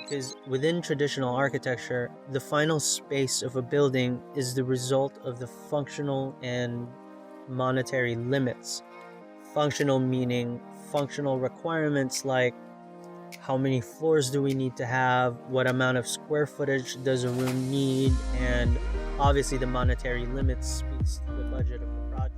Because within traditional architecture, the final space of a building is the result of the functional and monetary limits. Functional meaning functional requirements like how many floors do we need to have, what amount of square footage does a room need, and obviously the monetary limits speaks to the budget of the project.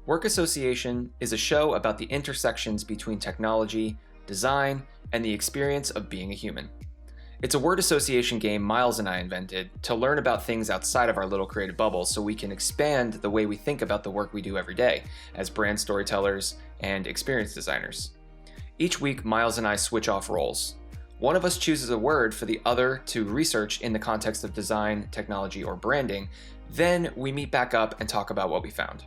Work Association is a show about the intersections between technology, design, and the experience of being a human. It's a word association game Miles and I invented to learn about things outside of our little creative bubble so we can expand the way we think about the work we do every day as brand storytellers and experience designers. Each week, Miles and I switch off roles. One of us chooses a word for the other to research in the context of design, technology, or branding. Then we meet back up and talk about what we found.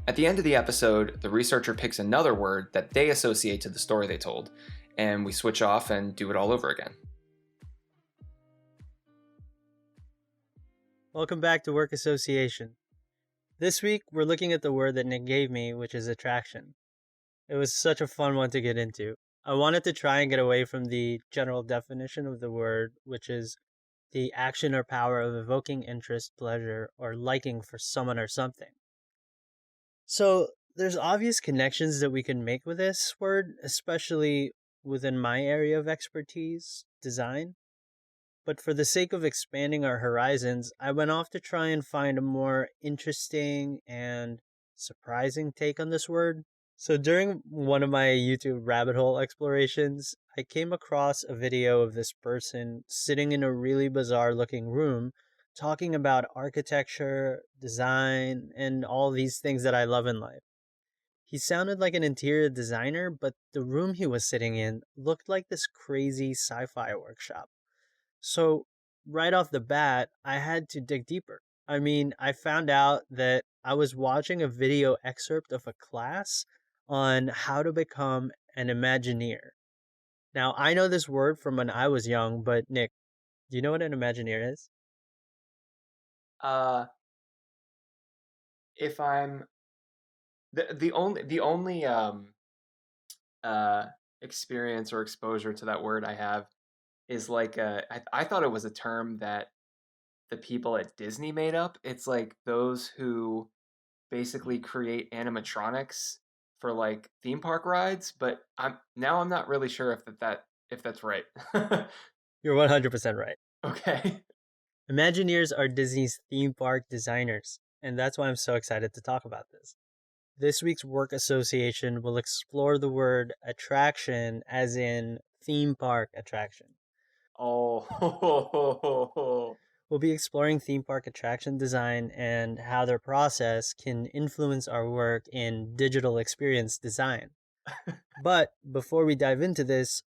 At the end of the episode, the researcher picks another word that they associate to the story they told, and we switch off and do it all over again. Welcome back to Work Association. This week, we're looking at the word that Nick gave me, which is attraction. It was such a fun one to get into. I wanted to try and get away from the general definition of the word, which is the action or power of evoking interest, pleasure, or liking for someone or something. So there's obvious connections that we can make with this word, especially within my area of expertise, design. But for the sake of expanding our horizons, I went off to try and find a more interesting and surprising take on this word. So during one of my YouTube rabbit hole explorations, I came across a video of this person sitting in a really bizarre looking room talking about architecture, design, and all these things that I love in life. He sounded like an interior designer, but the room he was sitting in looked like this crazy sci-fi workshop. So, right off the bat, I had to dig deeper. I mean, I found out that I was watching a video excerpt of a class on how to become an Imagineer. Now, I know this word from when I was young, but Nick, do you know what an Imagineer is? Uh, if I'm the only uh experience or exposure to that word I have is like I thought it was a term that the people at Disney made up. It's like those who basically create animatronics for like theme park rides, but I'm not really sure if that's right. You're 100% right. Okay. Imagineers are Disney's theme park designers, and that's why I'm so excited to talk about this. This week's work association will explore the word attraction as in theme park attraction. Oh. We'll be exploring theme park attraction design and how their process can influence our work in digital experience design. But before we dive into this,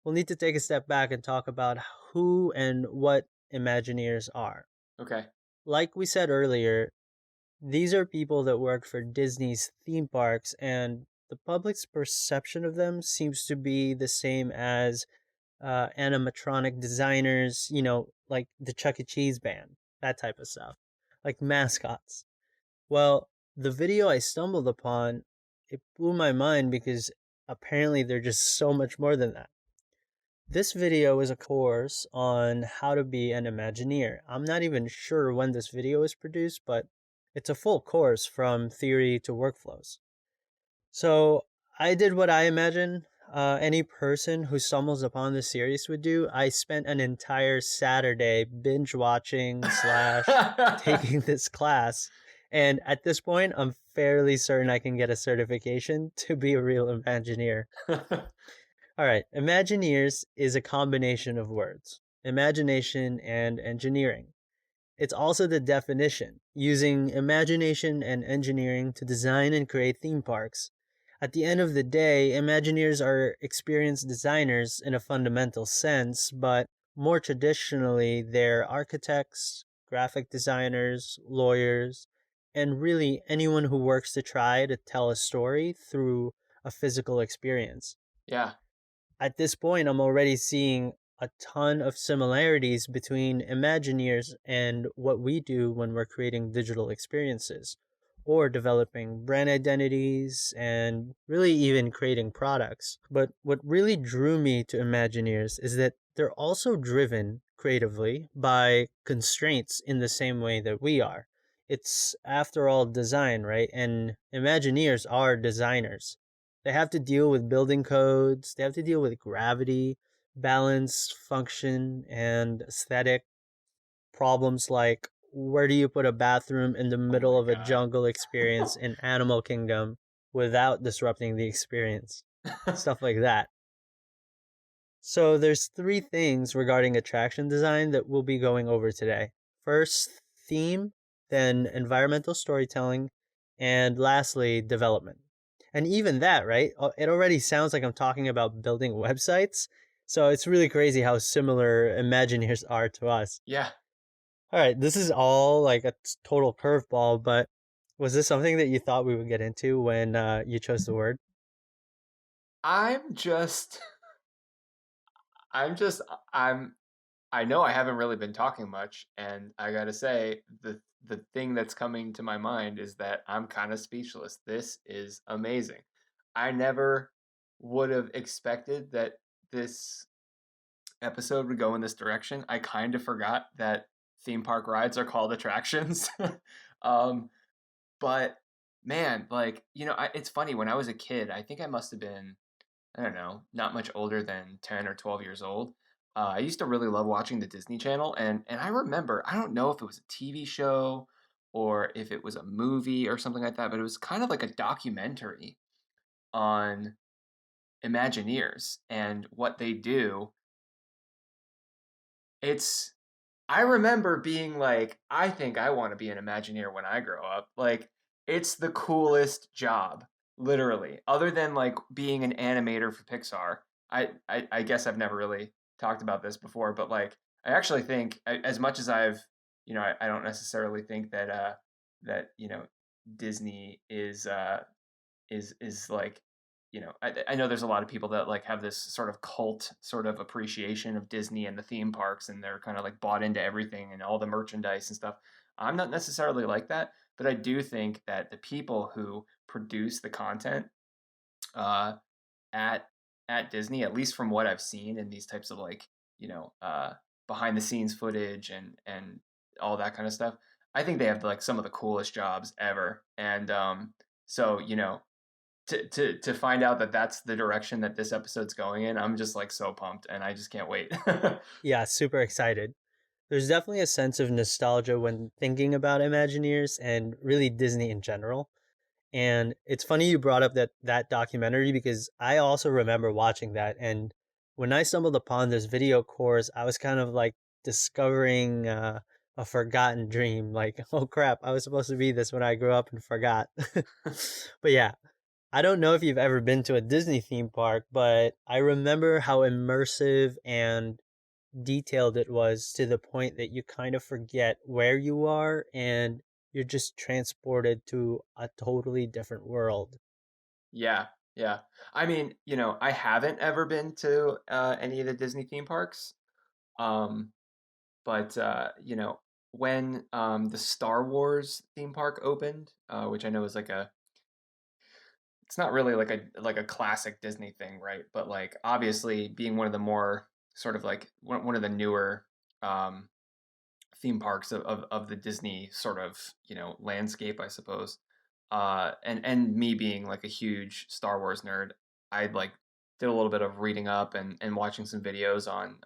we'll need to take a step back and talk about who and what Imagineers are. Okay. Like we said earlier, these are people that work for Disney's theme parks, and the public's perception of them seems to be the same as animatronic designers, like the Chuck E. Cheese band, that type of stuff, like mascots. Well, the video I stumbled upon, it blew my mind because apparently they're just so much more than that. This video is a course on how to be an Imagineer. I'm not even sure when this video is produced, but it's a full course from theory to workflows. So I did what I imagine any person who stumbles upon this series would do. I spent an entire Saturday binge watching slash taking this class. And at this point, I'm fairly certain I can get a certification to be a real Imagineer. All right, Imagineers is a combination of words, imagination and engineering. It's also the definition, using imagination and engineering to design and create theme parks. At the end of the day, Imagineers are experienced designers in a fundamental sense, but more traditionally, they're architects, graphic designers, lawyers, and really anyone who works to try to tell a story through a physical experience. Yeah. At this point, I'm already seeing a ton of similarities between Imagineers and what we do when we're creating digital experiences. or developing brand identities and really even creating products. But what really drew me to Imagineers is that they're also driven creatively by constraints in the same way that we are. It's, after all, design, right? And Imagineers are designers. They have to deal with building codes, they have to deal with gravity, balance, function, and aesthetic problems like where do you put a bathroom in the Oh middle my of a god. jungle experience in Animal Kingdom without disrupting the experience? Stuff like that. So there's three things regarding attraction design that we'll be going over today. First, theme, then environmental storytelling, and lastly, development. And even that, right? It already sounds like I'm talking about building websites. So it's really crazy how similar Imagineers are to us. Yeah. All right, this is all like a total curveball, but was this something that you thought we would get into when you chose the word? I'm just I'm just I'm I know I haven't really been talking much, and I gotta say, the thing that's coming to my mind is that I'm kind of speechless. This is amazing. I never would have expected that this episode would go in this direction. I kind of forgot that theme park rides are called attractions. um, but man, like, it's funny. When I was a kid, I think I must have been, I don't know, not much older than 10 or 12 years old. I used to really love watching the Disney Channel, and I remember, I don't know if it was a TV show or if it was a movie or something like that, but it was kind of like a documentary on Imagineers and what they do. It's I remember being like, I think I want to be an Imagineer when I grow up. Like, it's the coolest job, literally. Other than like being an animator for Pixar. I guess I've never really talked about this before, but like, I actually think, as much as I don't necessarily think that Disney is like, I know there's a lot of people that like have this sort of cult sort of appreciation of Disney and the theme parks, and they're kind of like bought into everything and all the merchandise and stuff. I'm not necessarily like that, but I do think that the people who produce the content uh, at at Disney, at least from what I've seen in these types of like, behind the scenes footage and all that kind of stuff, I think they have like some of the coolest jobs ever. And so to find out that that's the direction that this episode's going in, I'm just like so pumped, and I just can't wait. Yeah, super excited. There's definitely a sense of nostalgia when thinking about Imagineers and really Disney in general. And it's funny you brought up that documentary because I also remember watching that. And when I stumbled upon this video course, I was kind of like discovering a forgotten dream. Like, oh crap, I was supposed to be this when I grew up and forgot. But yeah, I don't know if you've ever been to a Disney theme park, but I remember how immersive and detailed it was to the point that you kind of forget where you are and you're just transported to a totally different world. Yeah, yeah. I mean, I haven't ever been to any of the Disney theme parks, um, but when the Star Wars theme park opened, which I know is like it's not really like a classic Disney thing, right? But like, obviously, being one of the more sort of like one of the newer um, theme parks of the Disney sort of landscape, I suppose. And me being like a huge Star Wars nerd, I like did a little bit of reading up and watching some videos on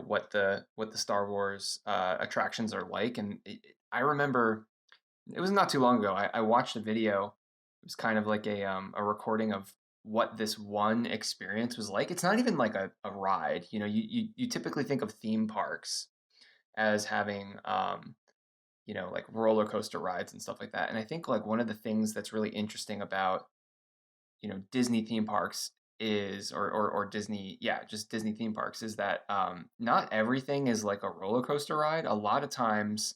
what the Star Wars attractions are like. And I remember it was not too long ago. I watched a video. It was kind of like a recording of what this one experience was like. It's not even like a ride. You typically think of theme parks as having like roller coaster rides and stuff like that. And I think like one of the things that's really interesting about Disney theme parks is or Disney, yeah, just Disney theme parks, is that not everything is like a roller coaster ride. A lot of times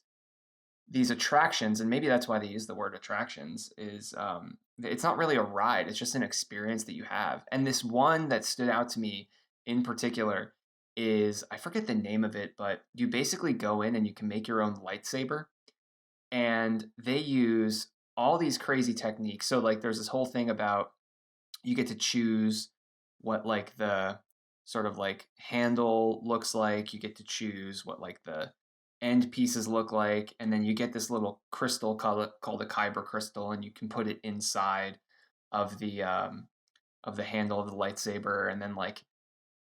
these attractions, and maybe that's why they use the word attractions, is it's not really a ride. It's just an experience that you have. And this one that stood out to me in particular is, I forget the name of it, but you basically go in and you can make your own lightsaber, and they use all these crazy techniques. So like there's this whole thing about you get to choose what like the sort of like handle looks like. You get to choose what like the end pieces look like, and then you get this little crystal called a kyber crystal, and you can put it inside of the handle of the lightsaber, and then like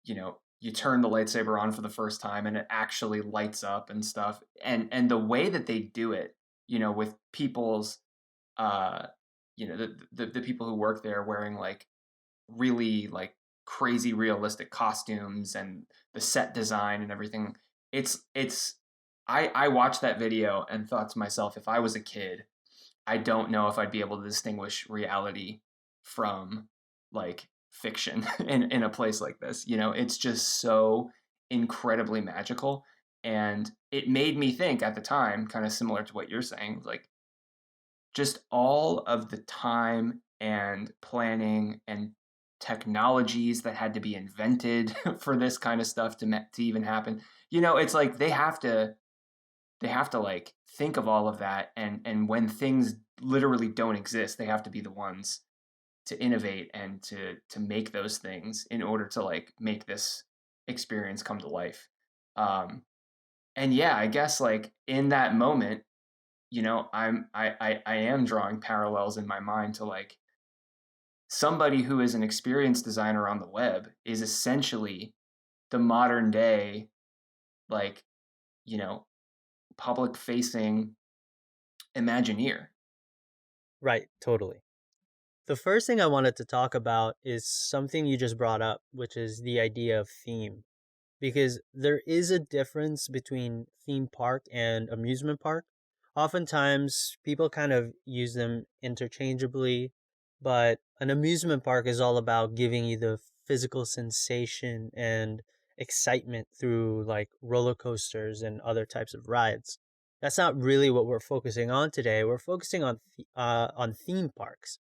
you turn the lightsaber on for the first time and it actually lights up and stuff. And the way that they do it, with people's uh the people who work there wearing like really like crazy realistic costumes, and the set design and everything. It's I watched that video and thought to myself, if I was a kid, I don't know if I'd be able to distinguish reality from like fiction in a place like this. It's just so incredibly magical. And it made me think at the time, kind of similar to what you're saying, like just all of the time and planning and technologies that had to be invented for this kind of stuff to even happen. It's like they have to like think of all of that, and when things literally don't exist, they have to be the ones to innovate and to make those things in order to like make this experience come to life. um and yeah, I guess like in that moment, I am drawing parallels in my mind to like somebody who is an experienced designer on the web is essentially the modern day, like, you know public facing Imagineer. Right, totally. The first thing I wanted to talk about is something you just brought up, which is the idea of theme. Because there is a difference between theme park and amusement park. Oftentimes, people kind of use them interchangeably, but an amusement park is all about giving you the physical sensation and excitement through like roller coasters and other types of rides. That's not really what we're focusing on today. We're focusing on theme parks.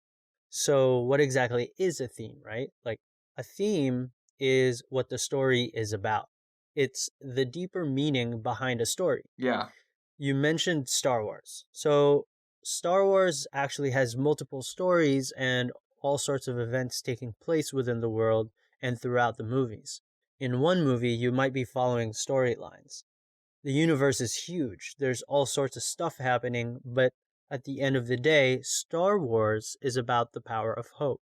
So, what exactly is a theme, right? Like, a theme is what the story is about. It's the deeper meaning behind a story. Yeah. You mentioned Star Wars. So, Star Wars actually has multiple stories and all sorts of events taking place within the world and throughout the movies. In one movie, you might be following storylines. The universe is huge. There's all sorts of stuff happening, but at the end of the day, Star Wars is about the power of hope.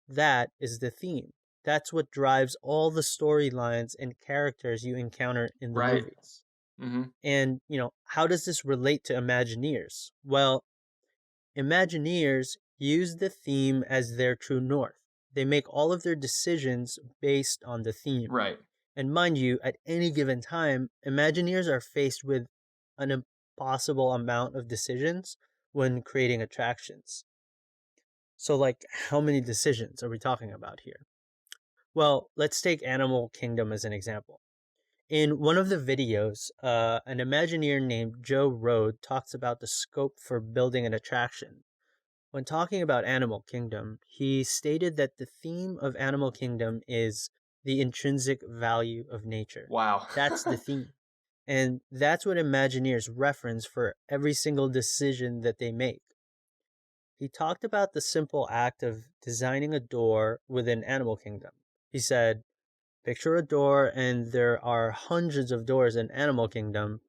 That is the theme. That's what drives all the storylines and characters you encounter in the Right. movies. Mm-hmm. And, how does this relate to Imagineers? Well, Imagineers use the theme as their true north. They make all of their decisions based on the theme. Right. And mind you, at any given time, Imagineers are faced with an impossible amount of decisions when creating attractions. So, like, how many decisions are we talking about here? Well, let's take Animal Kingdom as an example. In one of the videos, an Imagineer named Joe Road talks about the scope for building an attraction. When talking about Animal Kingdom, he stated that the theme of Animal Kingdom is the intrinsic value of nature. Wow. That's the theme. And that's what Imagineers reference for every single decision that they make. He talked about the simple act of designing a door within Animal Kingdom. He said, picture a door and there are hundreds of doors in Animal Kingdom.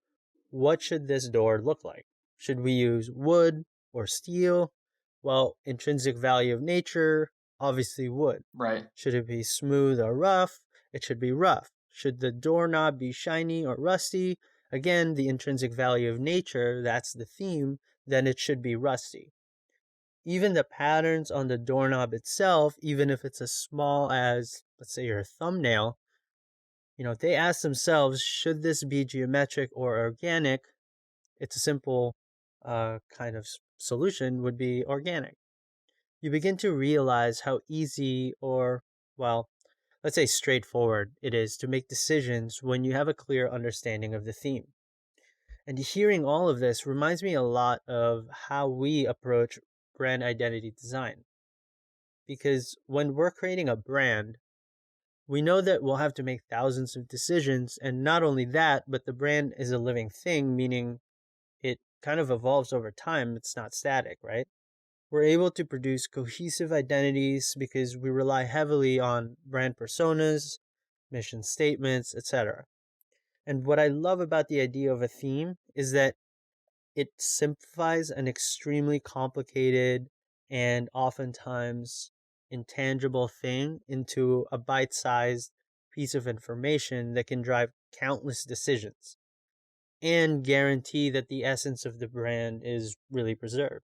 What should this door look like? Should we use wood or steel? Well, intrinsic value of nature, obviously wood. Right. Should it be smooth or rough? It should be rough. Should the doorknob be shiny or rusty? Again, the intrinsic value of nature, that's the theme, then it should be rusty. Even the patterns on the doorknob itself, even if it's as small as, let's say, your thumbnail, they ask themselves, should this be geometric or organic? It's a simple kind of solution would be organic. You begin to realize how easy or, well, let's say straightforward it is to make decisions when you have a clear understanding of the theme. And hearing all of this reminds me a lot of how we approach brand identity design. Because when we're creating a brand, we know that we'll have to make thousands of decisions. And not only that, but the brand is a living thing, meaning it kind of evolves over time, it's not static, right? We're able to produce cohesive identities because we rely heavily on brand personas, mission statements, etc. And what I love about the idea of a theme is that it simplifies an extremely complicated and oftentimes intangible thing into a bite sized piece of information that can drive countless decisions and guarantee that the essence of the brand is really preserved.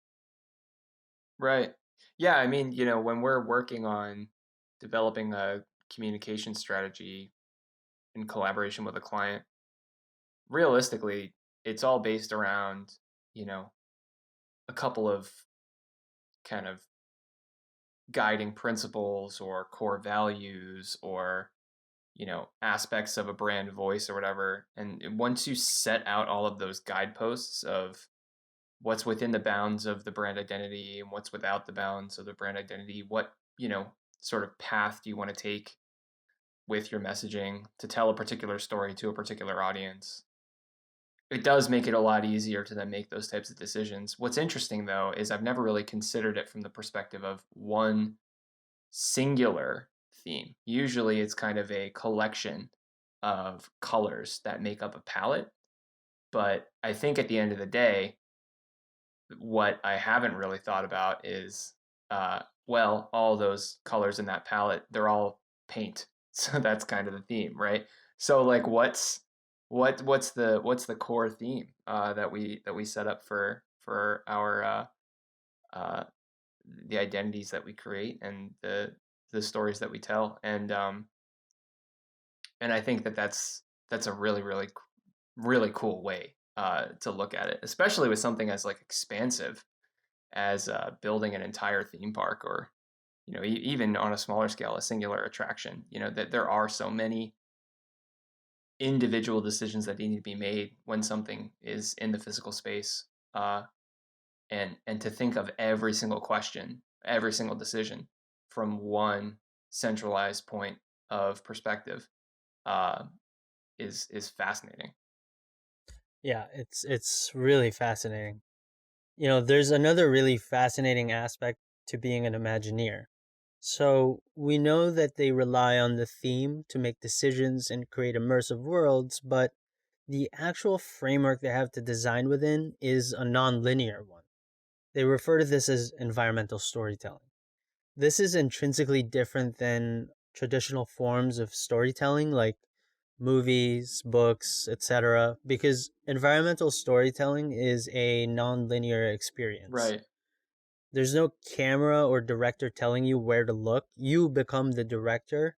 Right. Yeah, I mean, when we're working on developing a communication strategy in collaboration with a client, realistically, it's all based around, you know, a couple of kind of guiding principles or core values or, aspects of a brand voice or whatever. And once you set out all of those guideposts of what's within the bounds of the brand identity and what's without the bounds of the brand identity, what, sort of path do you want to take with your messaging to tell a particular story to a particular audience, it does make it a lot easier to then make those types of decisions. What's interesting though is I've never really considered it from the perspective of one singular theme. Usually it's kind of a collection of colors that make up a palette. But I think at the end of the day, what I haven't really thought about is, well, all those colors in that palette, they're all paint. So that's kind of the theme, right? So like what's the core theme that we set up for our uh, the identities that we create and the stories that we tell, and I think that's a really really cool way to look at it, especially with something as like expansive as building an entire theme park, or even on a smaller scale a singular attraction. That there are so many individual decisions that need to be made when something is in the physical space, uh, and to think of every single question, every single decision from one centralized point of perspective, uh, is fascinating. Yeah, it's really fascinating. There's another really fascinating aspect to being an Imagineer. So we know that they rely on the theme to make decisions and create immersive worlds, but the actual framework they have to design within is a non-linear one. They refer to this as environmental storytelling. This is intrinsically different than traditional forms of storytelling like movies, books, etc., because environmental storytelling is a non-linear experience. Right. There's no camera or director telling you where to look. You become the director.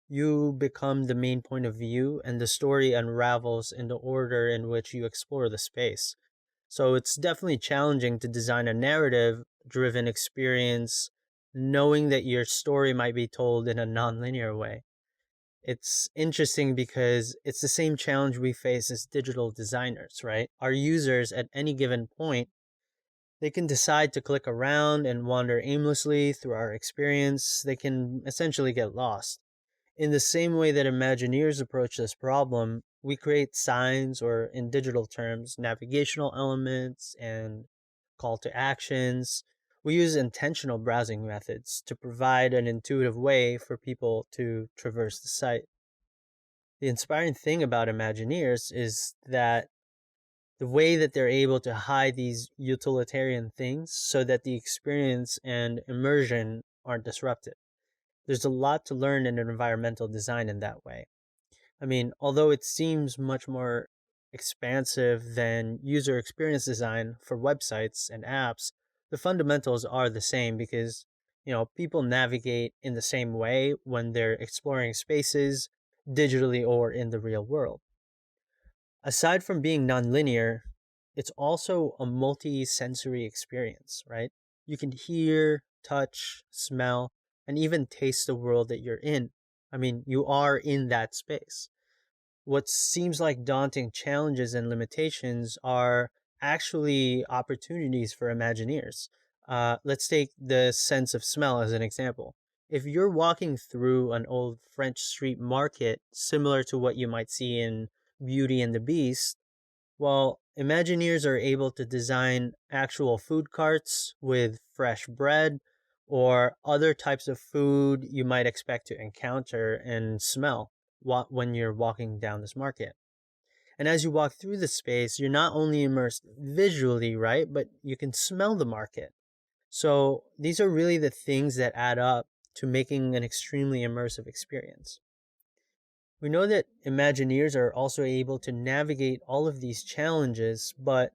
You become the main point of view, and the story unravels in the order in which you explore the space. So it's definitely challenging to design a narrative driven experience knowing that your story might be told in a non-linear way. It's interesting because it's the same challenge we face as digital designers, right? Our users at any given point, they can decide to click around and wander aimlessly through our experience. They can essentially get lost. In the same way that Imagineers approach this problem, we create signs, or in digital terms, navigational elements and call to actions. We use intentional browsing methods to provide an intuitive way for people to traverse the site. The inspiring thing about Imagineers is that the way that they're able to hide these utilitarian things so that the experience and immersion aren't disrupted. There's a lot to learn in environmental design in that way. I mean, although it seems much more expansive than user experience design for websites and apps, the fundamentals are the same because, people navigate in the same way when they're exploring spaces digitally or in the real world. Aside from being nonlinear, it's also a multi-sensory experience, right? You can hear, touch, smell, and even taste the world that you're in. I mean, you are in that space. What seems like daunting challenges and limitations are actually opportunities for Imagineers. Let's take the sense of smell as an example. If you're walking through an old French street market, similar to what you might see in Beauty and the Beast, well, Imagineers are able to design actual food carts with fresh bread or other types of food you might expect to encounter and smell when you're walking down this market. And as you walk through the space, you're not only immersed visually, right, but you can smell the market. So these are really the things that add up to making an extremely immersive experience. We know that Imagineers are also able to navigate all of these challenges, but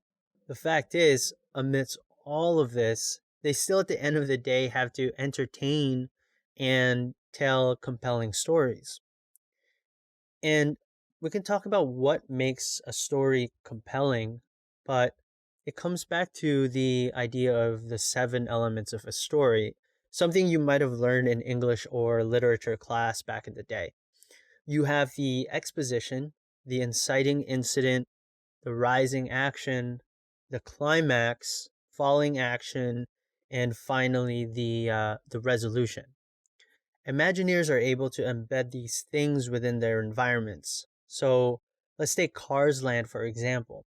the fact is, amidst all of this, they still at the end of the day have to entertain and tell compelling stories. And we can talk about what makes a story compelling, but it comes back to the idea of the seven elements of a story, something you might have learned in English or literature class back in the day. You have the exposition, the inciting incident, the rising action, the climax, falling action, and finally the resolution. Imagineers are able to embed these things within their environments. So let's take Cars Land for example.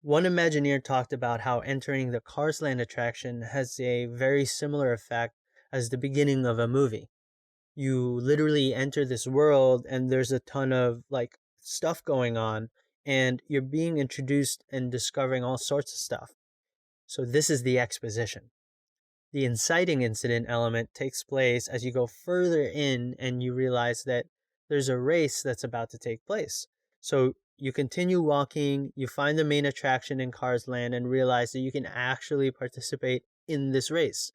One Imagineer talked about how entering the Cars Land attraction has a very similar effect as the beginning of a movie. You literally enter this world and there's a ton of like stuff going on and you're being introduced and discovering all sorts of stuff. So this is the exposition. The inciting incident element takes place as you go further in and you realize that there's a race that's about to take place. So you continue walking, you find the main attraction in Cars Land and realize that you can actually participate in this race.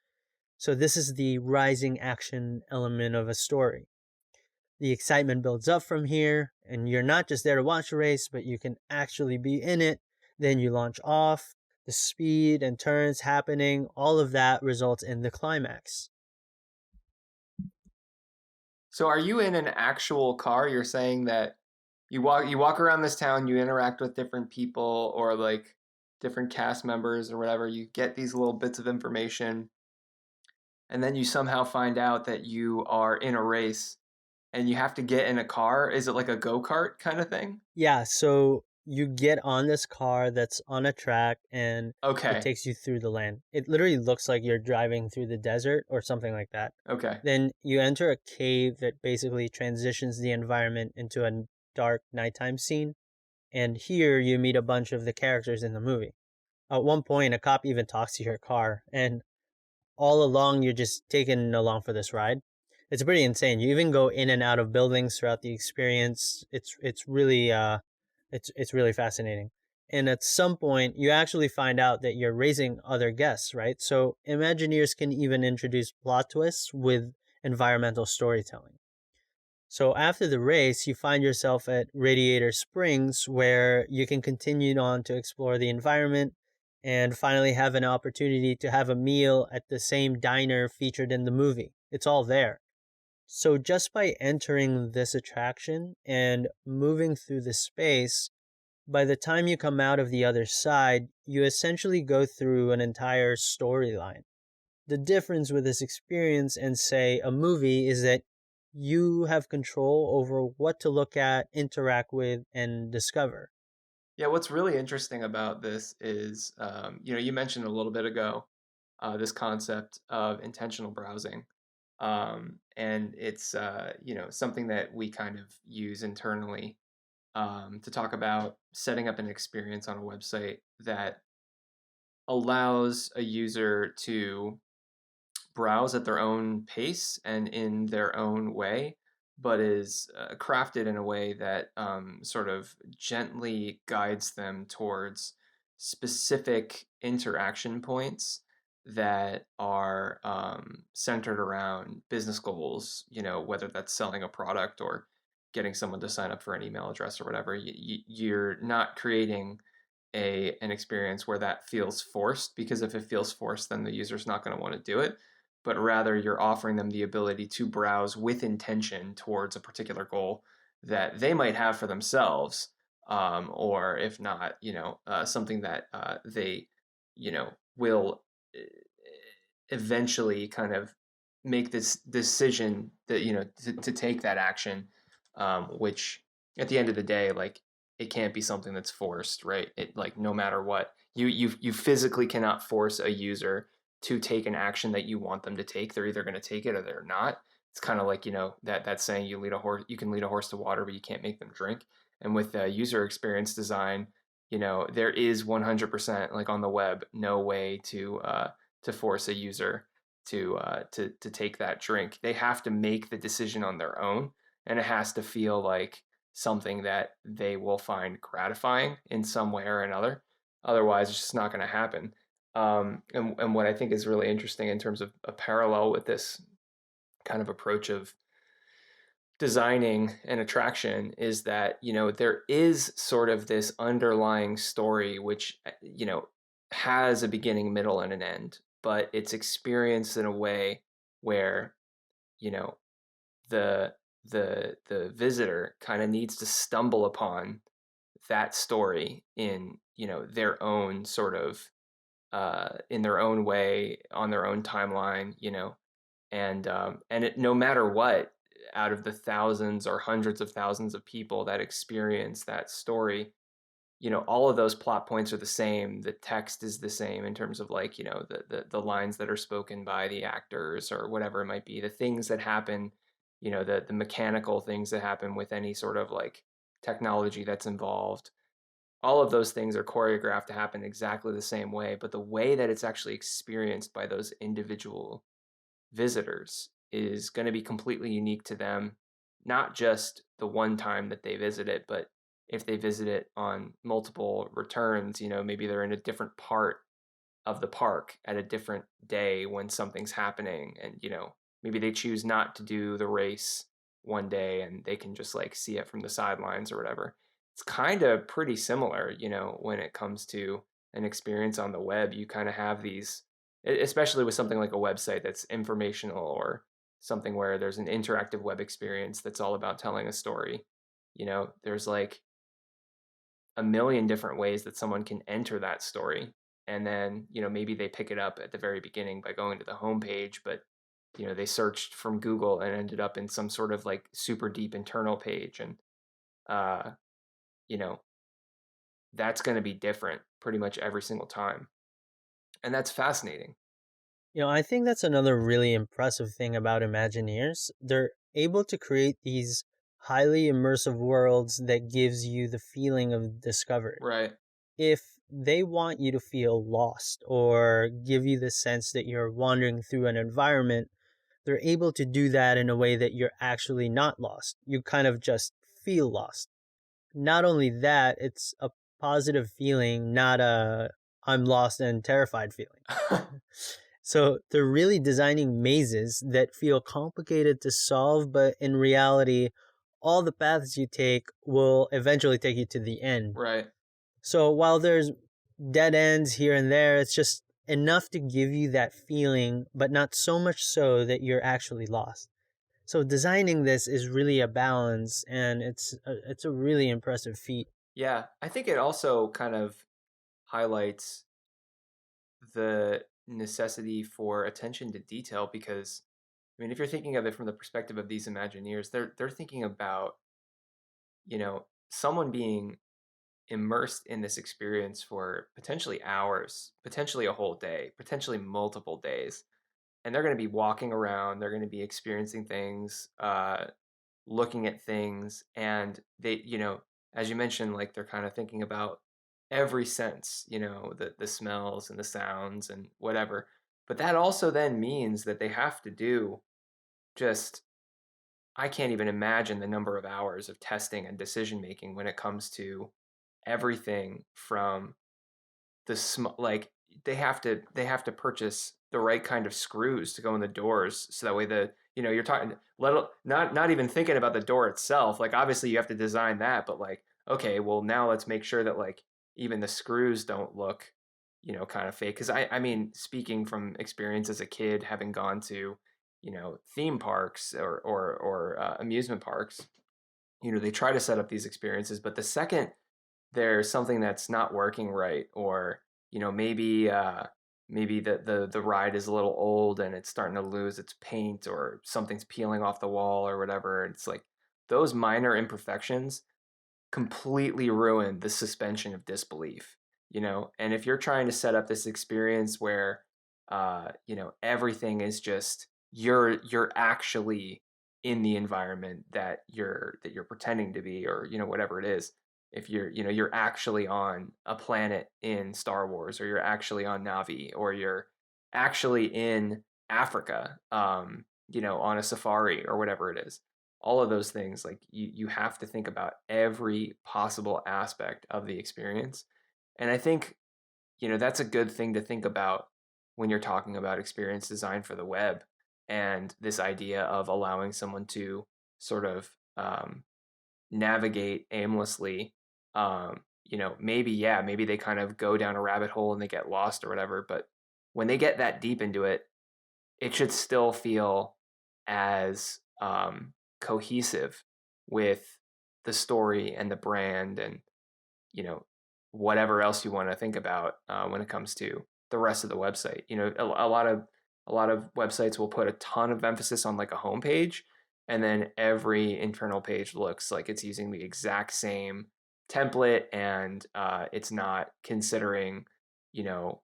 So this is the rising action element of a story. The excitement builds up from here, and you're not just there to watch a race, but you can actually be in it. Then you launch off, the speed and turns happening, all of that results in the climax. So are you in an actual car? You're saying that you walk around this town, you interact with different people or like different cast members or whatever. You get these little bits of information, and then you somehow find out that you are in a race and you have to get in a car. Is it like a go-kart kind of thing? Yeah, so you get on this car that's on a track and it Okay. takes you through the land. It literally looks like you're driving through the desert or something like that. Okay. Then you enter a cave that basically transitions the environment into a dark nighttime scene. And here you meet a bunch of the characters in the movie. At one point, a cop even talks to your car, and all along you're just taken along for this ride. It's pretty insane. You even go in and out of buildings throughout the experience. It's really fascinating. And at some point, you actually find out that you're raising other guests, right? So Imagineers can even introduce plot twists with environmental storytelling. So after the race, you find yourself at Radiator Springs, where you can continue on to explore the environment and finally have an opportunity to have a meal at the same diner featured in the movie. It's all there. So just by entering this attraction and moving through the space, by the time you come out of the other side, you essentially go through an entire storyline. The difference with this experience and, say, a movie is that you have control over what to look at, interact with, and discover. Yeah, what's really interesting about this is, you mentioned a little bit ago this concept of intentional browsing. And it's, something that we kind of use internally to talk about setting up an experience on a website that allows a user to browse at their own pace and in their own way, but is crafted in a way that sort of gently guides them towards specific interaction points that are centered around business goals, whether that's selling a product or getting someone to sign up for an email address or whatever. You're not creating an experience where that feels forced, because if it feels forced, then the user's not going to want to do it, but rather you're offering them the ability to browse with intention towards a particular goal that they might have for themselves, or if not, something that they, will eventually kind of make this decision that, to take that action, which at the end of the day, like it can't be something that's forced, right? It like no matter what, you physically cannot force a user to take an action that you want them to take. They're either going to take it or they're not. It's kind of like, that saying, you can lead a horse to water, but you can't make them drink. And with user experience design, there is 100%, like on the web, no way to force a user to take that drink. They have to make the decision on their own, and it has to feel like something that they will find gratifying in some way or another. Otherwise, it's just not going to happen. And what I think is really interesting in terms of a parallel with this kind of approach of designing an attraction is that, there is sort of this underlying story which, has a beginning, middle, and an end, but it's experienced in a way where, you know, the the visitor kind of needs to stumble upon that story in, their own sort of in their own way, on their own timeline, no matter what, out of the thousands or hundreds of thousands of people that experience that story, all of those plot points are the same. The text is the same in terms of, like, the lines that are spoken by the actors or whatever it might be, the things that happen, the mechanical things that happen with any sort of like technology that's involved. All of those things are choreographed to happen exactly the same way, but the way that it's actually experienced by those individual visitors is going to be completely unique to them, not just the one time that they visit it, but if they visit it on multiple returns, maybe they're in a different part of the park at a different day when something's happening, and maybe they choose not to do the race one day and they can just like see it from the sidelines or whatever. It's kind of pretty similar, when it comes to an experience on the web. You kind of have these, especially with something like a website that's informational, or something where there's an interactive web experience that's all about telling a story. There's like a million different ways that someone can enter that story. And then, maybe they pick it up at the very beginning by going to the homepage, but they searched from Google and ended up in some sort of like super deep internal page. And uh, you know, that's going to be different pretty much every single time. And that's fascinating. I think that's another really impressive thing about Imagineers. They're able to create these highly immersive worlds that gives you the feeling of discovery. Right. If they want you to feel lost or give you the sense that you're wandering through an environment, they're able to do that in a way that you're actually not lost. You kind of just feel lost. Not only that, it's a positive feeling, not a I'm lost and terrified feeling. So they're really designing mazes that feel complicated to solve, but in reality, all the paths you take will eventually take you to the end. Right. So while there's dead ends here and there, it's just enough to give you that feeling, but not so much so that you're actually lost. So designing this is really a balance, and it's a really impressive feat. Yeah. I think it also kind of highlights the necessity for attention to detail, because I mean, if you're thinking of it from the perspective of these Imagineers, they're thinking about, someone being immersed in this experience for potentially hours, potentially a whole day, potentially multiple days. And they're going to be walking around, they're going to be experiencing things, looking at things, and they, as you mentioned, like they're kind of thinking about every sense, the smells and the sounds and whatever. But that also then means that they have to do just, I can't even imagine the number of hours of testing and decision making when it comes to everything from like they have to purchase the right kind of screws to go in the doors, so that way you're talking, not even thinking about the door itself. Like, obviously you have to design that, but like, okay, well, now let's make sure that like even the screws don't look, kind of fake. Because I mean, speaking from experience as a kid, having gone to, theme parks or amusement parks, they try to set up these experiences, but the second there's something that's not working right, or maybe the ride is a little old and it's starting to lose its paint, or something's peeling off the wall or whatever, it's like those minor imperfections, completely ruin the suspension of disbelief, you know? And if you're trying to set up this experience where, you know, everything is just you're actually in the environment that you're pretending to be, or you know, whatever it is. If you're, you know, you're actually on a planet in Star Wars, or you're actually on Navi, or you're actually in Africa, you know, on a safari or whatever it is, all of those things, like you have to think about every possible aspect of the experience. And I think, you know, that's a good thing to think about when you're talking about experience design for the web, and this idea of allowing someone to sort of navigate aimlessly. You know, maybe, yeah, maybe they kind of go down a rabbit hole and they get lost or whatever, but when they get that deep into it, it should still feel as cohesive with the story and the brand, and you know, whatever else you want to think about when it comes to the rest of the website. You know, a lot of websites will put a ton of emphasis on like a homepage, and then every internal page looks like it's using the exact same template, and it's not considering, you know,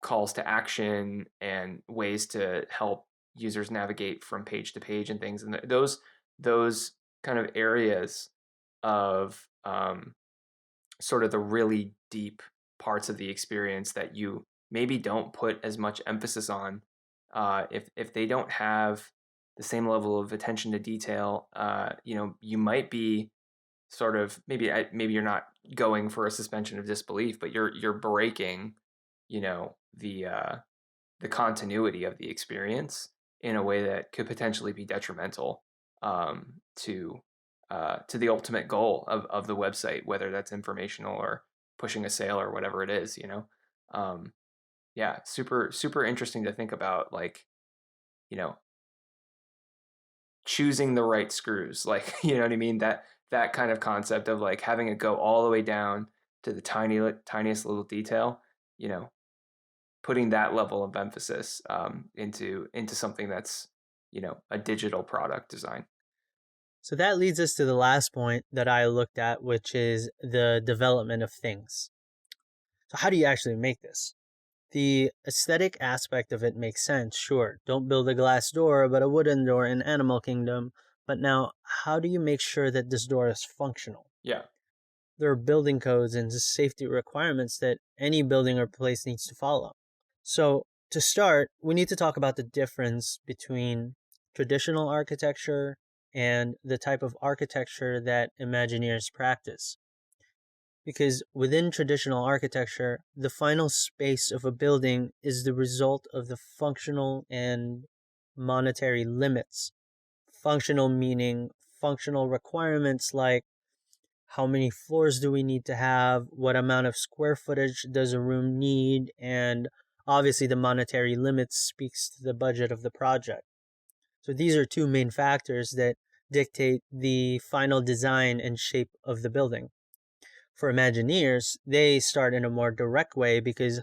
calls to action and ways to help users navigate from page to page and things. And those kind of areas of sort of the really deep parts of the experience that you maybe don't put as much emphasis on, if they don't have the same level of attention to detail, you know, you might be sort of, maybe you're not going for a suspension of disbelief, but you're breaking, you know, the continuity of the experience in a way that could potentially be detrimental, to the ultimate goal of the website, whether that's informational or pushing a sale or whatever it is, you know. um, yeah, super interesting to think about, like, you know, choosing the right screws, like, you know what I mean, that kind of concept of like having it go all the way down to the tiniest little detail, you know, putting that level of emphasis into something that's, you know, a digital product design. So that leads us to the last point that I looked at, which is the development of things. So, how do you actually make this? The aesthetic aspect of it makes sense, sure. Don't build a glass door, but a wooden door in Animal Kingdom. But now, how do you make sure that this door is functional? Yeah. There are building codes and safety requirements that any building or place needs to follow. So, to start, we need to talk about the difference between traditional architecture and the type of architecture that Imagineers practice. Because within traditional architecture, the final space of a building is the result of the functional and monetary limits. Functional meaning functional requirements like how many floors do we need to have, what amount of square footage does a room need, and obviously the monetary limits speaks to the budget of the project. So these are two main factors that dictate the final design and shape of the building. For Imagineers, they start in a more direct way because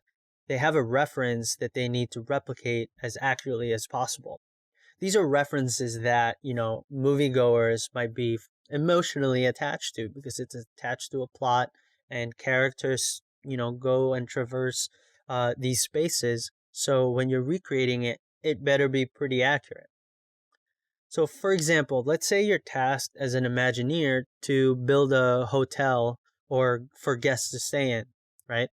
they have a reference that they need to replicate as accurately as possible. These are references that, moviegoers might be emotionally attached to because it's attached to a plot and characters, go and traverse these spaces. So when you're recreating it, it better be pretty accurate. So, for example, let's say you're tasked as an Imagineer to build a hotel or for guests to stay in, right?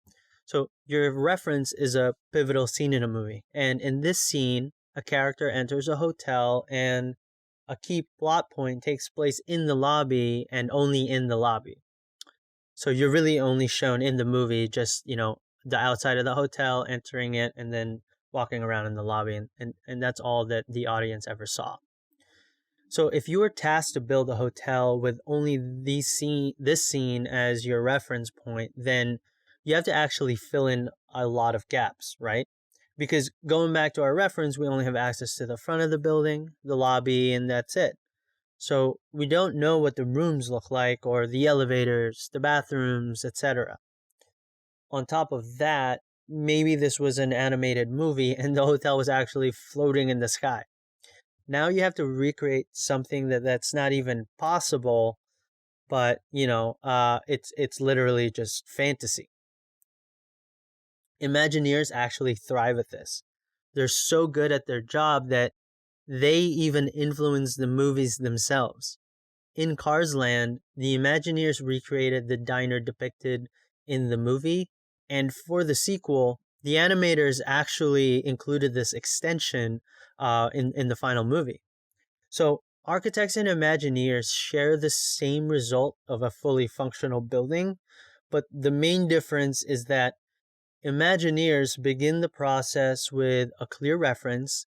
So, your reference is a pivotal scene in a movie. And in this scene, a character enters a hotel and a key plot point takes place in the lobby and only in the lobby. So, you're really only shown in the movie just, the outside of the hotel, entering it, and then walking around in the lobby. And that's all that the audience ever saw. So if you were tasked to build a hotel with only this scene as your reference point, then you have to actually fill in a lot of gaps, right? Because going back to our reference, we only have access to the front of the building, the lobby, and that's it. So we don't know what the rooms look like or the elevators, the bathrooms, etc. On top of that, maybe this was an animated movie and the hotel was actually floating in the sky. Now you have to recreate something that's not even possible, but it's literally just fantasy. Imagineers actually thrive at this. They're so good at their job that they even influence the movies themselves. In Cars Land, the Imagineers recreated the diner depicted in the movie, and for the sequel, the animators actually included this extension in the final movie. So, architects and Imagineers share the same result of a fully functional building, but the main difference is that Imagineers begin the process with a clear reference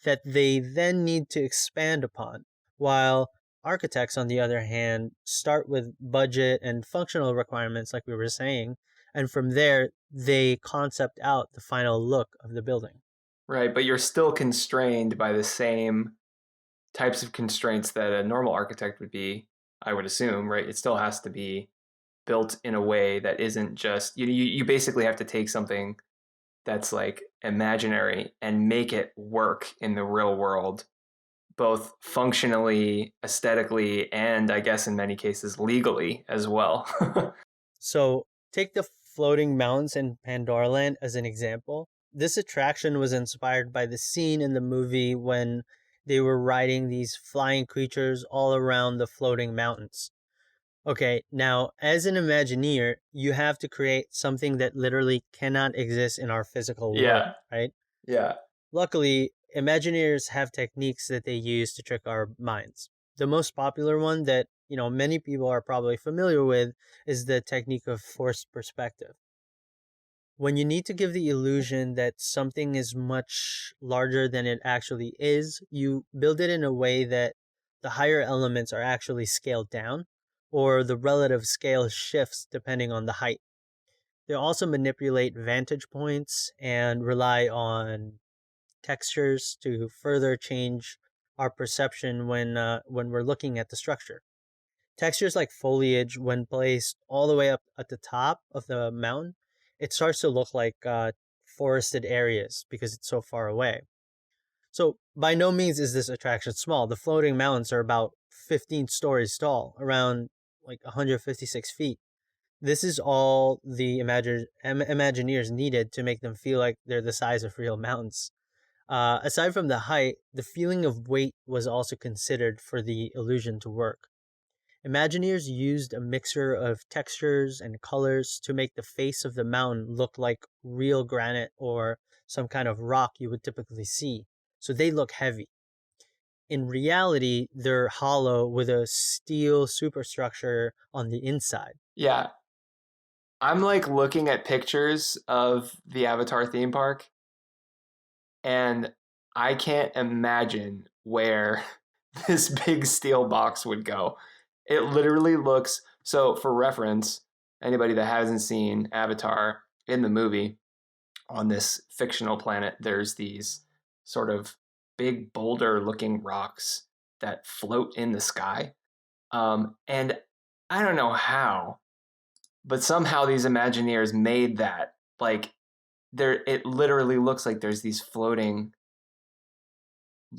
that they then need to expand upon, while architects, on the other hand, start with budget and functional requirements, like we were saying, and from there, they concept out the final look of the building. Right, but you're still constrained by the same types of constraints that a normal architect would be, I would assume, right? It still has to be built in a way that isn't just you basically have to take something that's like imaginary and make it work in the real world, both functionally, aesthetically, and I guess in many cases legally as well. So, take the floating mountains in Pandoraland as an example. This attraction was inspired by the scene in the movie when they were riding these flying creatures all around the floating mountains. Okay, now as an Imagineer, you have to create something that literally cannot exist in our physical world, Yeah, right? yeah, Luckily, Imagineers have techniques that they use to trick our minds. The most popular one that, many people are probably familiar with is the technique of forced perspective. When you need to give the illusion that something is much larger than it actually is, you build it in a way that the higher elements are actually scaled down, or the relative scale shifts depending on the height. They also manipulate vantage points and rely on textures to further change our perception when we're looking at the structure. Textures like foliage, when placed all the way up at the top of the mountain, it starts to look like forested areas because it's so far away. So, by no means is this attraction small. The floating mountains are about 15 stories tall, around like 156 feet. This is all the Imagineers needed to make them feel like they're the size of real mountains. Aside from the height, the feeling of weight was also considered for the illusion to work. Imagineers used a mixture of textures and colors to make the face of the mountain look like real granite or some kind of rock you would typically see. So they look heavy. In reality, they're hollow with a steel superstructure on the inside. yeah. I'm like looking at pictures of the Avatar theme park, and I can't imagine where this big steel box would go. It literally looks so. For reference, anybody that hasn't seen Avatar in the movie, on this fictional planet, there's these sort of big boulder looking rocks that float in the sky. And I don't know how, but somehow these Imagineers made that like there. It literally looks like there's these floating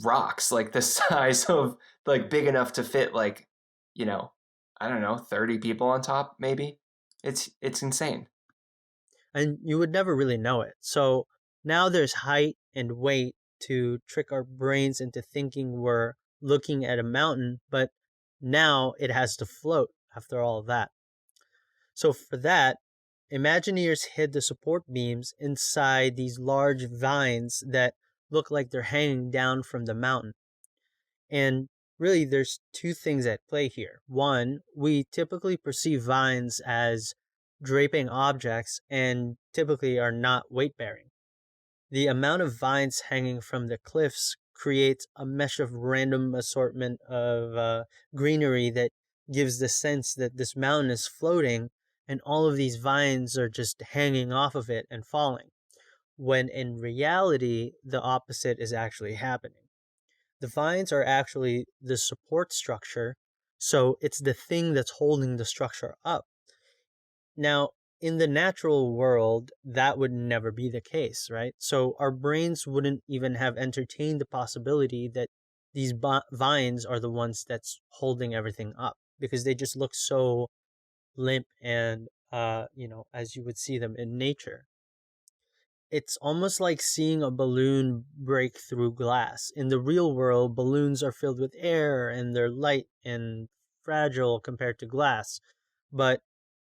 rocks like the size of like big enough to fit like you know I don't know 30 people on top maybe. It's insane. And you would never really know it. So now there's height and weight to trick our brains into thinking we're looking at a mountain, but now it has to float after all of that. So for that, Imagineers hid the support beams inside these large vines that look like they're hanging down from the mountain. And really, there's two things at play here. One, we typically perceive vines as draping objects and typically are not weight bearing. The amount of vines hanging from the cliffs creates a mesh of random assortment of greenery that gives the sense that this mountain is floating and all of these vines are just hanging off of it and falling, when in reality, the opposite is actually happening. The vines are actually the support structure, so it's the thing that's holding the structure up. Now, in the natural world, that would never be the case, right? So our brains wouldn't even have entertained the possibility that these vines are the ones that's holding everything up. because they just look so limp and as you would see them in nature. It's almost like seeing a balloon break through glass. In the real world, balloons are filled with air and they're light and fragile compared to glass. But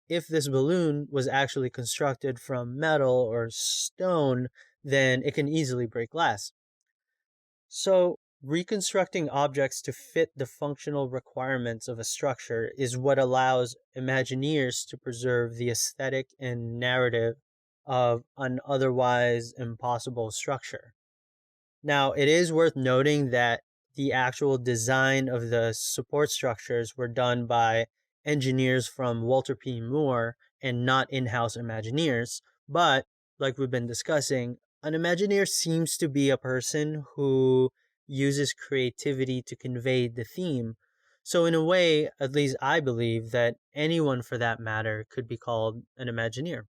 if this balloon was actually constructed from metal or stone, then it can easily break glass. So, reconstructing objects to fit the functional requirements of a structure is what allows Imagineers to preserve the aesthetic and narrative of an otherwise impossible structure. Now, it is worth noting that the actual design of the support structures were done by engineers from Walter P. Moore and not in house Imagineers. But, like we've been discussing, an Imagineer seems to be a person who uses creativity to convey the theme. So, in a way, at least I believe that anyone for that matter could be called an Imagineer.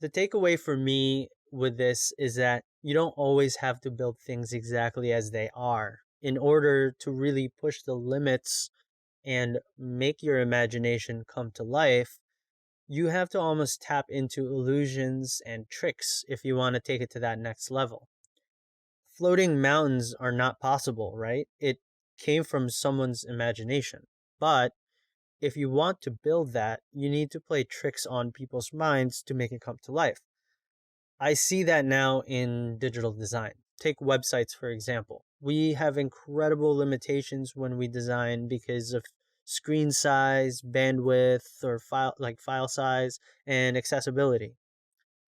The takeaway for me with this is that you don't always have to build things exactly as they are. In order to really push the limits and make your imagination come to life, you have to almost tap into illusions and tricks if you want to take it to that next level. Floating mountains are not possible, right? It came from someone's imagination. But if you want to build that, you need to play tricks on people's minds to make it come to life. I see that now in digital design. Take websites, for example. We have incredible limitations when we design because of screen size, bandwidth, or file size, and accessibility.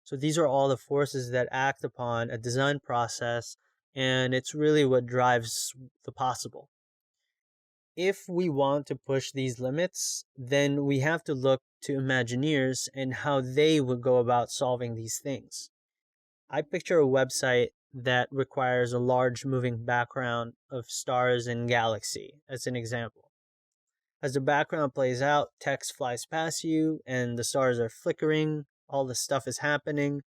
So these are all the forces that act upon a design process, and it's really what drives the possible. If we want to push these limits, then we have to look to Imagineers and how they would go about solving these things. I picture a website that requires a large moving background of stars and galaxy, as an example. As the background plays out, text flies past you and the stars are flickering, all the stuff is happening.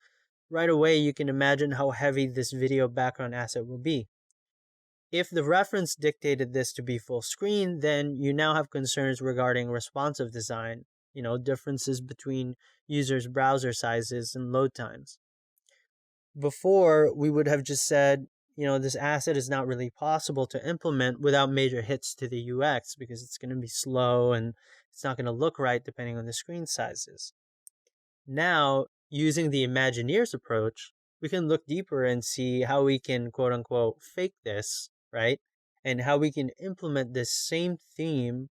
Right away, you can imagine how heavy this video background asset will be. If the reference dictated this to be full screen, then you now have concerns regarding responsive design, differences between users' browser sizes and load times. Before, we would have just said, this asset is not really possible to implement without major hits to the UX because it's going to be slow and it's not going to look right depending on the screen sizes. Now, using the Imagineers approach, we can look deeper and see how we can quote unquote fake this, right? And how we can implement this same theme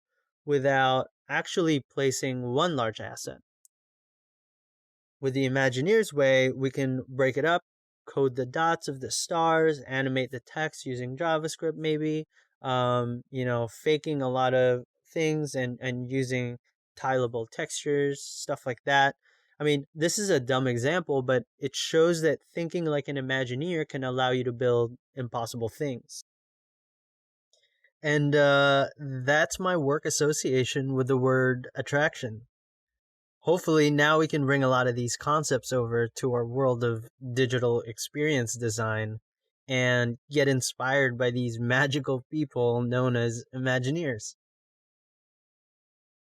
without actually placing one large asset. With the Imagineer's way, we can break it up, code the dots of the stars, animate the text using JavaScript, maybe, faking a lot of things and using tileable textures, stuff like that. I mean, this is a dumb example, but it shows that thinking like an Imagineer can allow you to build impossible things. And that's my work association with the word attraction. Hopefully now we can bring a lot of these concepts over to our world of digital experience design and get inspired by these magical people known as Imagineers.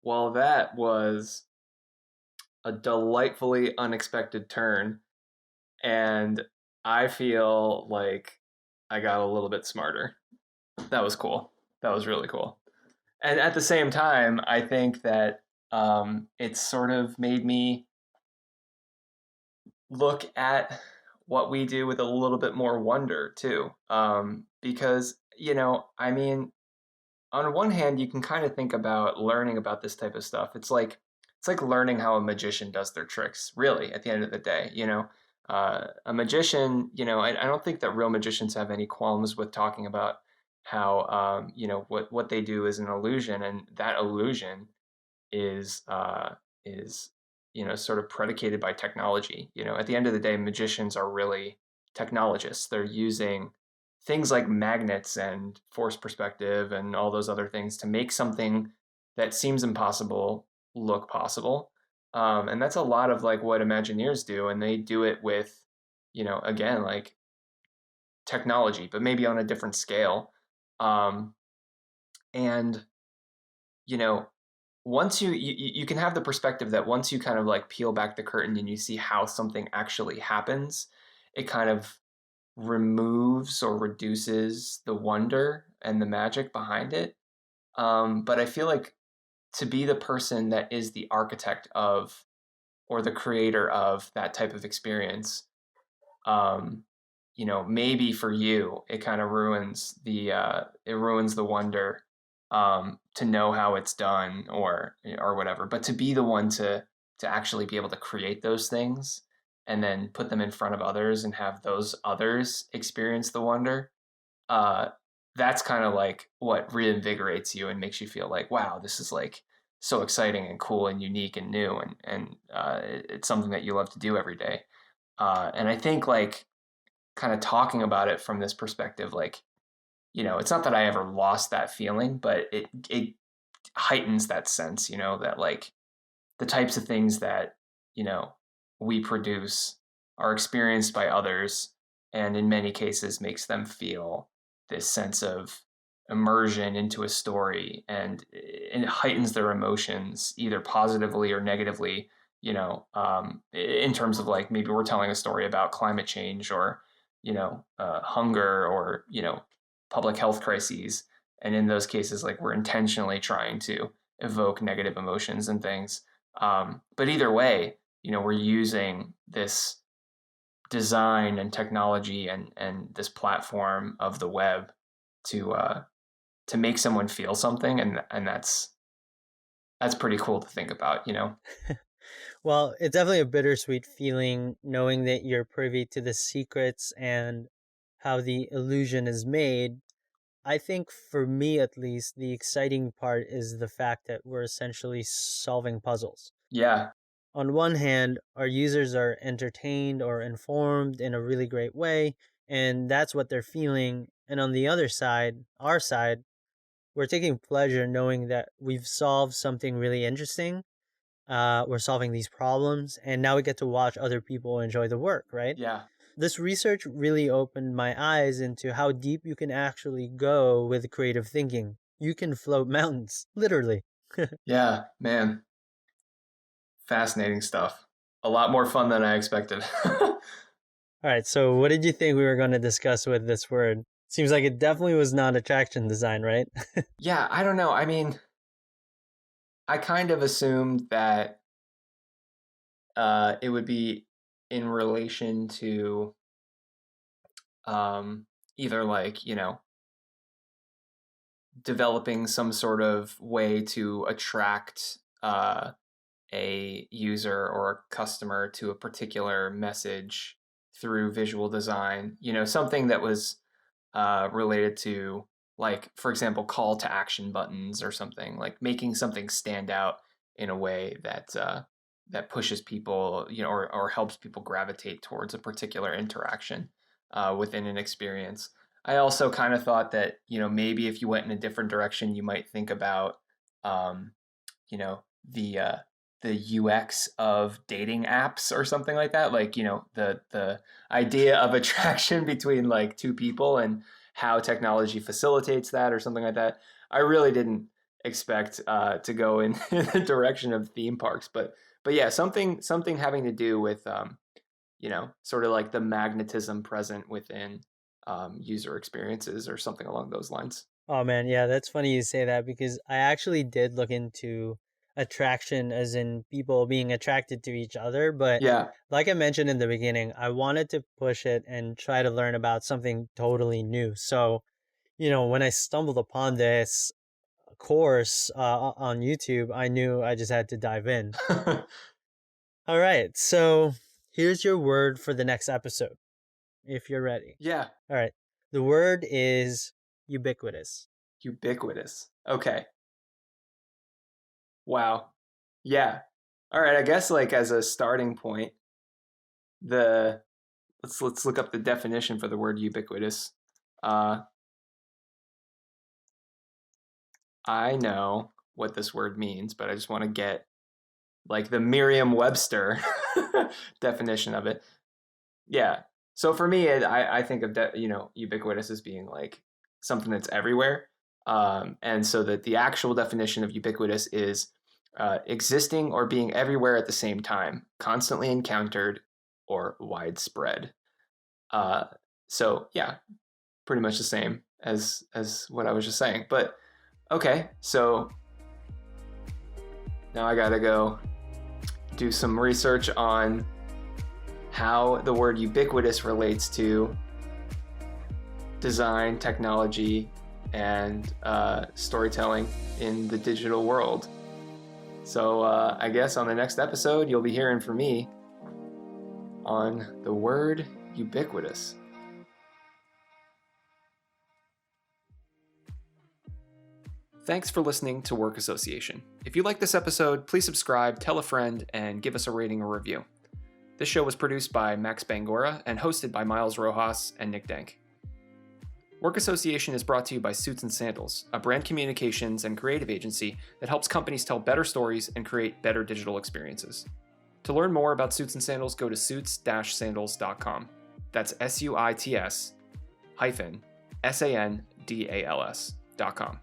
Well, that was a delightfully unexpected turn, and I feel like I got a little bit smarter. That was cool. That was really cool. And at the same time, I think that it's sort of made me look at what we do with a little bit more wonder too. Because, I mean, on one hand, you can kind of think about learning about this type of stuff. It's like learning how a magician does their tricks. Really, at the end of the day, a magician. I don't think that real magicians have any qualms with talking about how what they do is an illusion, and that illusion is uh, is sort of predicated by technology. At the end of the day, magicians are really technologists. They're using things like magnets and force perspective and all those other things to make something that seems impossible look possible. And that's a lot of like what Imagineers do, and they do it with, again, like technology, but maybe on a different scale. And you know, once you can have the perspective that once you kind of like peel back the curtain and you see how something actually happens, it kind of removes or reduces the wonder and the magic behind it. But I feel like to be the person that is the architect of or the creator of that type of experience, um, maybe for you it kind of ruins the wonder, to know how it's done or whatever. But to be the one to actually be able to create those things and then put them in front of others and have those others experience the wonder, uh, that's kind of like what reinvigorates you and makes you feel like, wow, this is like so exciting and cool and unique and new, and it's something that you love to do every day. And I think like kind of talking about it from this perspective, like, it's not that I ever lost that feeling, but it heightens that sense, that like the types of things that you know we produce are experienced by others, and in many cases makes them feel this sense of immersion into a story, and it heightens their emotions either positively or negatively, in terms of like maybe we're telling a story about climate change or hunger or public health crises, and in those cases like we're intentionally trying to evoke negative emotions and things. But either way, we're using this design and technology and this platform of the web to make someone feel something, and that's pretty cool to think about. Well, it's definitely a bittersweet feeling knowing that you're privy to the secrets and how the illusion is made. I think for me at least, the exciting part is the fact that we're essentially solving puzzles. Yeah, On one hand, our users are entertained or informed in a really great way, and that's what they're feeling. And on the other side, our side, we're taking pleasure knowing that we've solved something really interesting. We're solving these problems, and now we get to watch other people enjoy the work, right? yeah, This research really opened my eyes into how deep you can actually go with creative thinking. You can float mountains, literally. yeah, man, fascinating stuff. A lot more fun than I expected. All right, so what did you think we were going to discuss with this word? Seems like it definitely was not attraction design, right? Yeah, I don't know. I mean, I kind of assumed that it would be in relation to, either like developing some sort of way to attract a user or a customer to a particular message through visual design. Something that was related to, like, for example, call to action buttons or something, like making something stand out in a way that pushes people, or helps people gravitate towards a particular interaction within an experience. I also kind of thought that maybe if you went in a different direction, you might think about um, you know the uh, the UX of dating apps or something like that. Like the idea of attraction between like two people and how technology facilitates that or something like that. I really didn't expect to go in, in the direction of theme parks, but yeah, something having to do with sort of like the magnetism present within user experiences or something along those lines. Oh man, yeah, that's funny you say that because I actually did look into attraction as in people being attracted to each other, but Yeah. like I mentioned in the beginning, I wanted to push it and try to learn about something totally new. So, when I stumbled upon this course on YouTube, I knew I just had to dive in. All right, so here's your word for the next episode, if you're ready. Yeah. All right, the word is ubiquitous. Ubiquitous. Okay. Wow. Yeah. All right. I guess like as a starting point, the let's look up the definition for the word ubiquitous. Uh, I know what this word means, but I just want to get like the Merriam-Webster definition of it. Yeah. So for me, I think of ubiquitous as being like something that's everywhere. And so that the actual definition of ubiquitous is existing or being everywhere at the same time, constantly encountered or widespread. So yeah, pretty much the same as what I was just saying. But okay, so now I gotta go do some research on how the word ubiquitous relates to design, technology, and storytelling in the digital world. So I guess on the next episode, you'll be hearing from me on the word ubiquitous. Thanks for listening to Work Association. If you like this episode, please subscribe, tell a friend, and give us a rating or review. This show was produced by Max Bangora and hosted by Miles Rojas and Nick Dank. Work Association is brought to you by Suits and Sandals, a brand communications and creative agency that helps companies tell better stories and create better digital experiences. To learn more about Suits and Sandals, go to suits-sandals.com. That's SUITS-SANDALS.com.